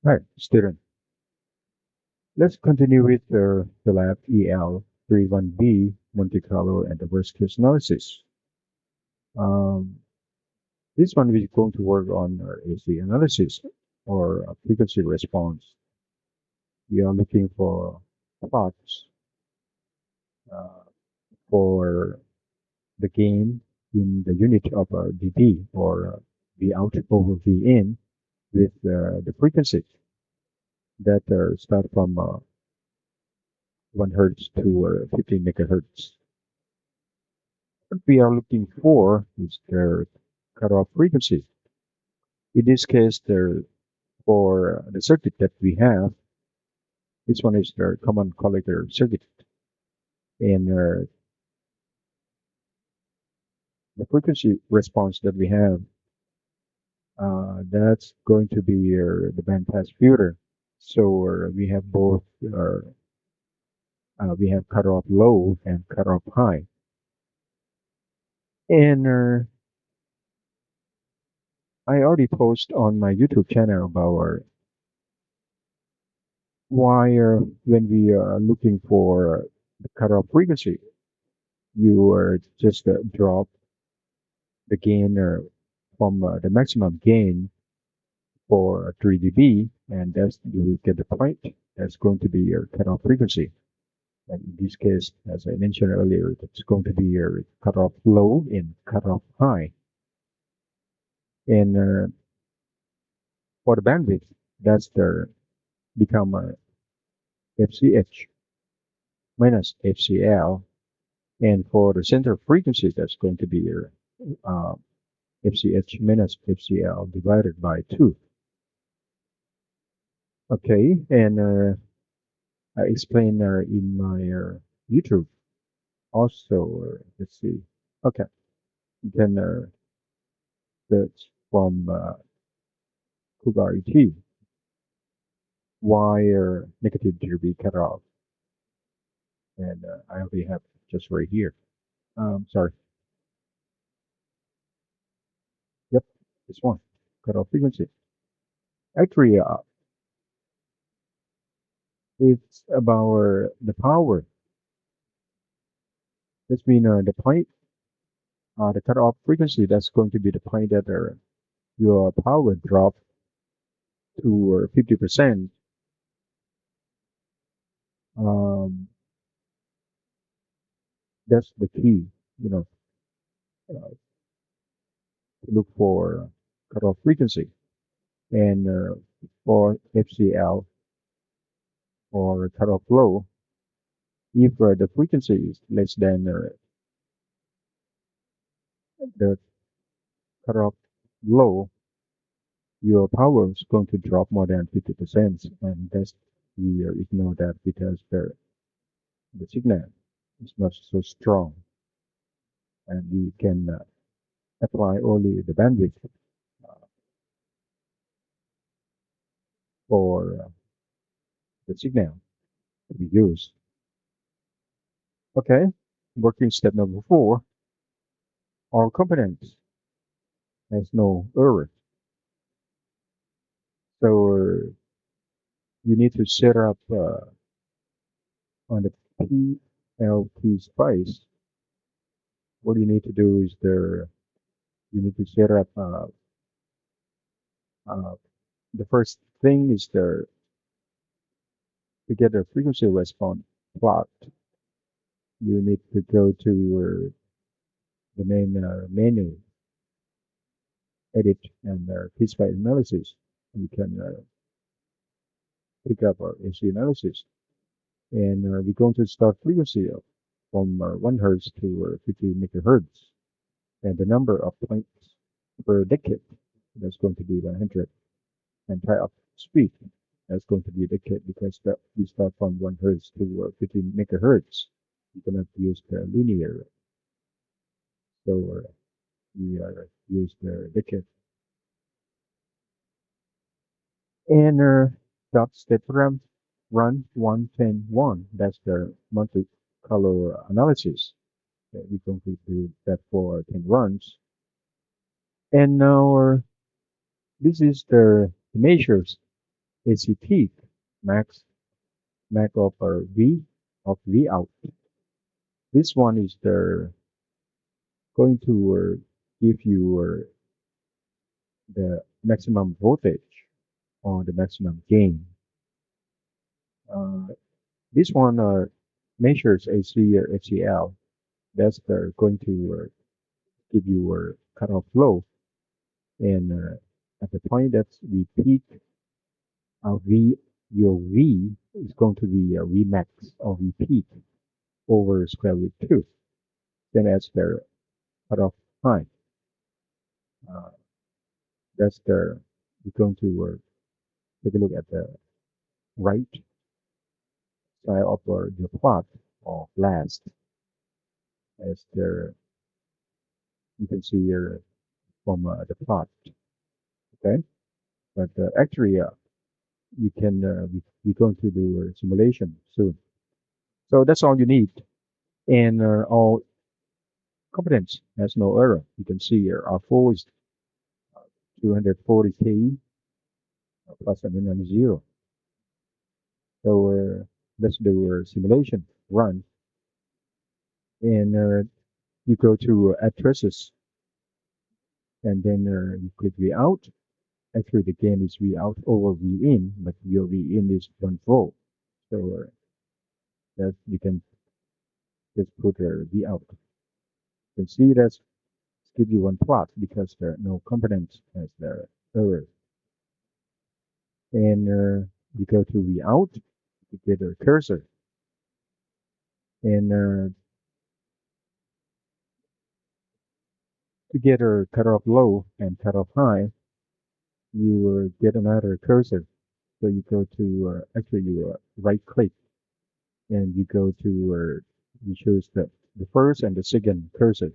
Right, student. Let's continue with the lab EL31B Monte Carlo and the worst case analysis. Um, this one we're going to work on is the analysis or frequency response. We are looking for plots uh, for the gain in the unit of dB or V out over V in with the frequency that start from 1 hertz to 15 megahertz. What we are looking for is their cutoff frequency. In this case, for the circuit that we have, this one is their common collector circuit. And the frequency response that we have, that's going to be the bandpass filter. So we have both, we have cutoff low and cutoff high. And I already posted on my YouTube channel about why when we are looking for the cutoff frequency, you just drop the gain from the maximum gain for 3 dB, and that's you get the point. That's going to be your cutoff frequency. And in this case, as I mentioned earlier, it's going to be your cutoff low and cutoff high. And for the bandwidth, that's the become FCH minus FCL. And for the center frequency, that's going to be your FCH minus FCL divided by 2. Okay, and I explain in my YouTube also. Let's see. Okay, then search from Cougar ET why negative dB cutoff, and I already have just right here. Sorry. Yep, this one cutoff frequency. Actually, it's about the power. This means the point, the cutoff frequency. That's going to be the point that your power drop to 50%. Um, that's the key, you know, to look for cutoff frequency. And for FCL or cutoff low, if the frequency is less than the cutoff low, your power is going to drop more than 50%. And that's we ignore that because the signal is not so strong, and we can apply only the bandwidth for the signal to be used. Okay, working step number 4, all components has no error. So you need to set up on the PLT spice. What you need to do is you need to set up uh, the first thing is to get a frequency response plot. You need to go to the main menu, edit, and piece-by analysis. You can pick up our AC analysis, and we're going to start frequency from 1 hertz to 50 megahertz, and the number of points per decade, that's going to be 100, and type of speed, that's going to be decade because we start from 1 hertz to 50 megahertz. You cannot use the linear, so we use the decade. And dot step run 110.1. That's the Monte Carlo analysis. We completed that for 10 runs. And now this is the measures AC peak, max of V out. This one is going to give you the maximum voltage or the maximum gain. Uh, this one measures AC or FCL. That's going to give you a cutoff flow, and at the point that we peak, V your V is going to be V max or V peak over square root 2. Then that's the cutoff time. Uh, that's we're going to take a look at the right side of the plot of last as you can see here from the plot. Okay, but actually you can we're going to do a simulation soon. So that's all you need, and all competence has no error. You can see here R4 is 240K plus and minus 0. So let's do a simulation run, and you go to addresses, and then you click V out. Actually, the gain is V out over V in, but your V in is 1 volt. So that you can just put V out. You can see that's give you one plot because there are no components as the error. And you go to V out, you get a cursor, and to get a cutoff low and cutoff high, you get another cursor. So you go to actually you right click and you go to you choose the first and the second cursor.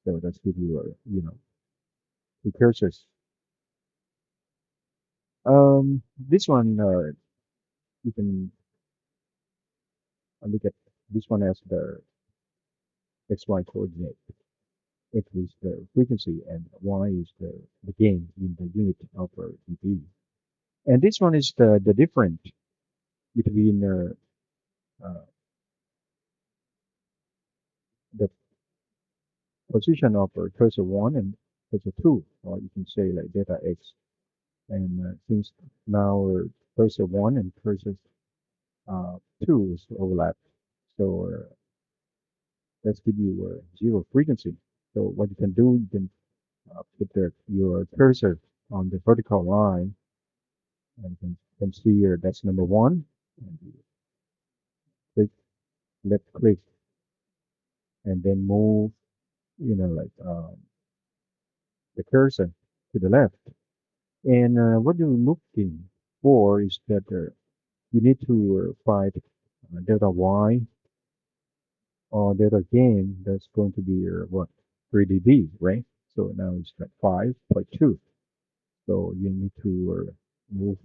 So that's give you two cursors. This one you can look at this one as the XY coordinate. X is the frequency and Y is the gain in the unit of dB. And this one is the difference between uh, the position of cursor 1 and cursor 2, or you can say like delta X. And since now cursor 1 and cursor 2 is overlap, so let's give you zero frequency. So what you can do, you can put your cursor on the vertical line, and you can see here that's number 1. And you click, left click, and then move, like the cursor to the left. And what you're looking for is that you need to find delta Y or delta gain that's going to be what 3 dB, right? So now it's at 5.2. So you need to move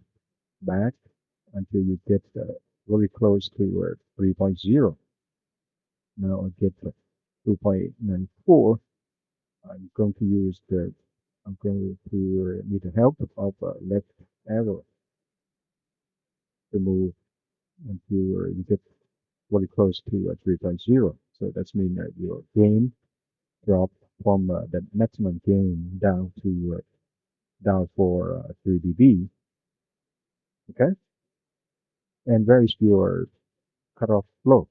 back until you get very close to 3.0. Now I get 2.94. I'm going to need the help of left arrow to move until you get very close to 3.0. So that's mean that your gain drop from the maximum gain down for 3 dB. Okay, and where is your cutoff flow?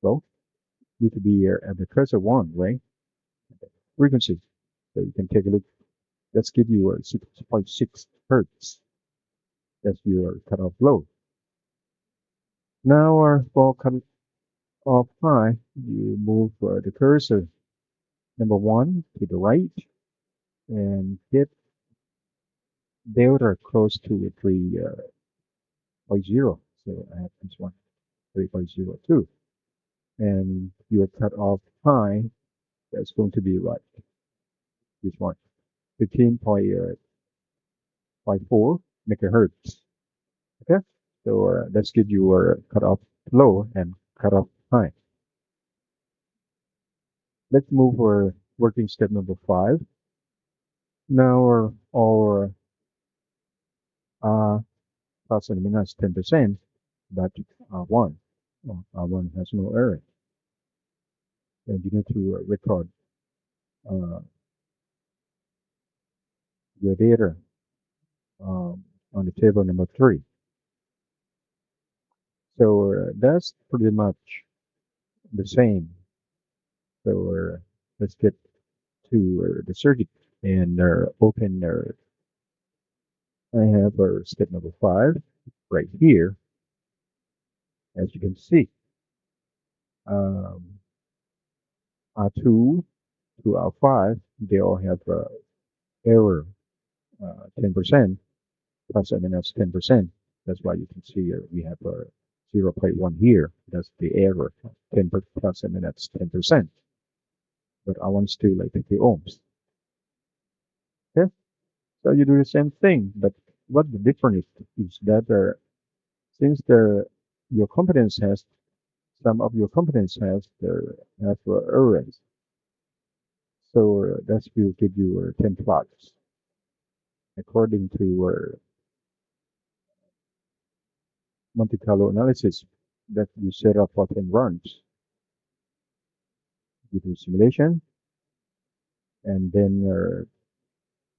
Well, need to be at the cursor 1, right? Frequency. So you can take a look. Let's give you a 6.6 hertz. That's your cutoff flow. Now for cutoff high, you move the cursor number 1 to the right and hit delta close to 3.0. So I have this one, 3.02. And your cutoff high, that's going to be right. This one, 15.54 megahertz. Okay, so let's give you a cutoff low and cutoff high. Let's move for working step number 5. Now our plus and minus 10%, but R1. R1 has no error. And you need to record uh, your data on the table number 3. So that's pretty much the same. So let's get to the circuit and open. I have step number 5 right here. As you can see, um, R2 to R5, they all have error 10%, plus and minus 10%. That's why you can see we have 0.1 here. That's the error, 10 plus and minus 10%. But I want to like 50 ohms. Okay, so you do the same thing, but what the difference is that since your competence has some of your competence has have errors, so that will give you 10 plots according to Monte Carlo analysis that you set up for 10 runs. You do simulation, and then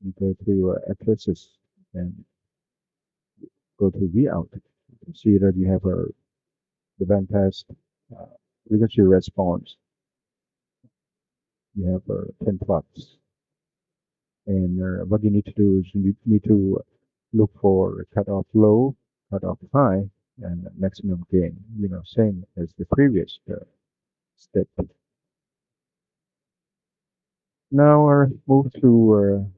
you go to eclipses and go to V out. You can see that you have the bandpass uh, frequency response. You have 10 plots. And what you need to do is you need to look for cutoff low, cutoff high, and maximum gain. Same as the previous step. Now move to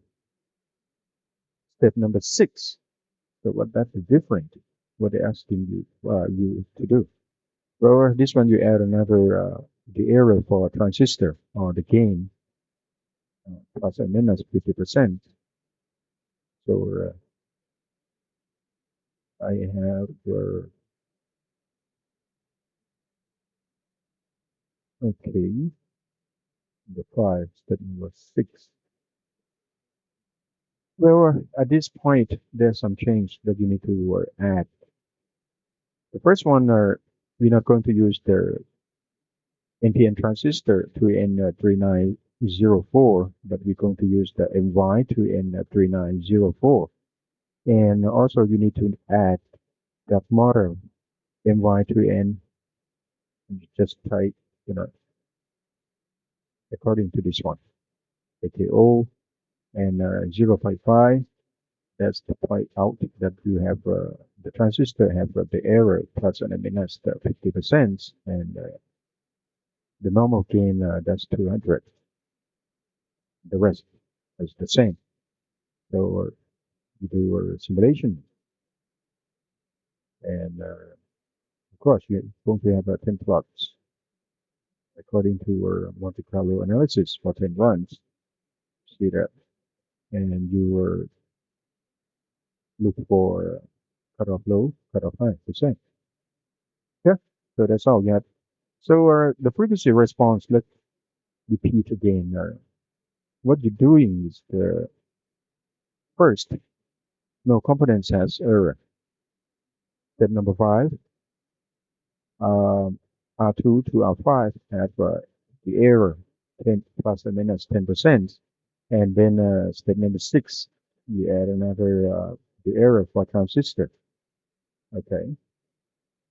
step number 6. So what that is different? What they're asking you to do? Well, this one you add another the area for a transistor or the gain plus or minus 50%. So I have okay the 5 step number 6. Well, at this point, there's some change that you need to add. The first one, we're not going to use the NPN transistor 2N3904, but we're going to use the MY 2N3904. And also, you need to add that model MY2N, just type, according to this one, AKO and 0.5. That's the point out that you have the transistor have the error plus and minus 50%, and the normal gain that's 200. The rest is the same. So you do a simulation, and of course you're going to have 10 plots according to your Monte Carlo analysis for 10 runs. See that, and you look for cutoff low, cutoff high, the same. Yeah, so that's all you have. So the frequency response, let's repeat again. What you're doing is the first, no components has error. Step number 5, um, R2 to R5 have the error 10 plus or minus 10%. And then step number 6, you add another the error for transistor. Okay.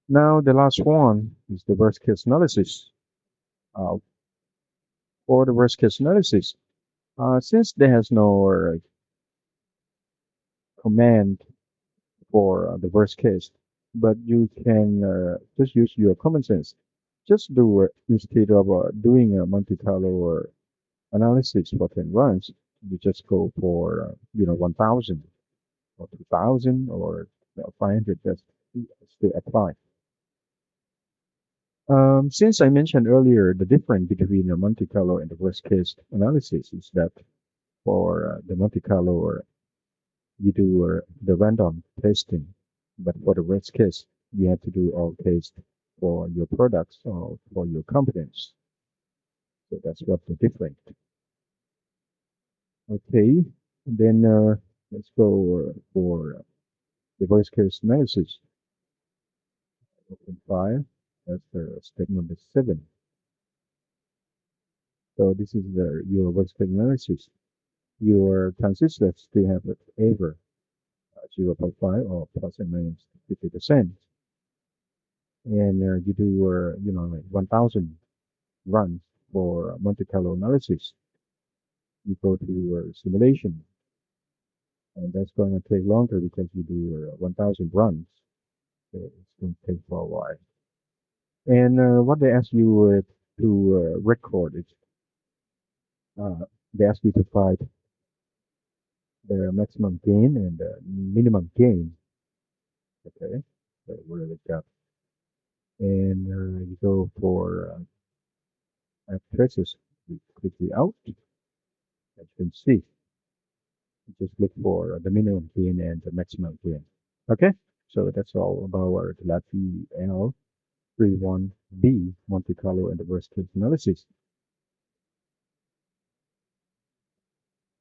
Now the last one is the worst case analysis. Uh, for the worst case analysis, since there has no command for the worst case, but you can just use your common sense. Just do it instead of doing a Monte Carlo or analysis for 10 runs. You just go for 1,000 or 2,000 or 500. Just still apply. Since I mentioned earlier the difference between the Monte Carlo and the worst case analysis is that for the Monte Carlo or you do the random testing, but for the worst case, you have to do all tests for your products or for your competence. So that's what the difference. Okay, then let's go for the worst case analysis. Open file. That's the step number 7. So this is your worst case analysis. Your transistors still have error 0.5 or plus and minus 50%. And you do like 1,000 runs for Monte Carlo analysis. You go to your simulation, and that's going to take longer because you do your 1,000 runs. So it's going to take for a while. And what they ask you to record is they ask you to find the maximum gain and the minimum gain. Okay, so where they got, and you go for traces. You click the out, as you can see. Just look for the minimum gain and the maximum gain. Okay, so that's all about our EL31B Monte Carlo and the worst case analysis.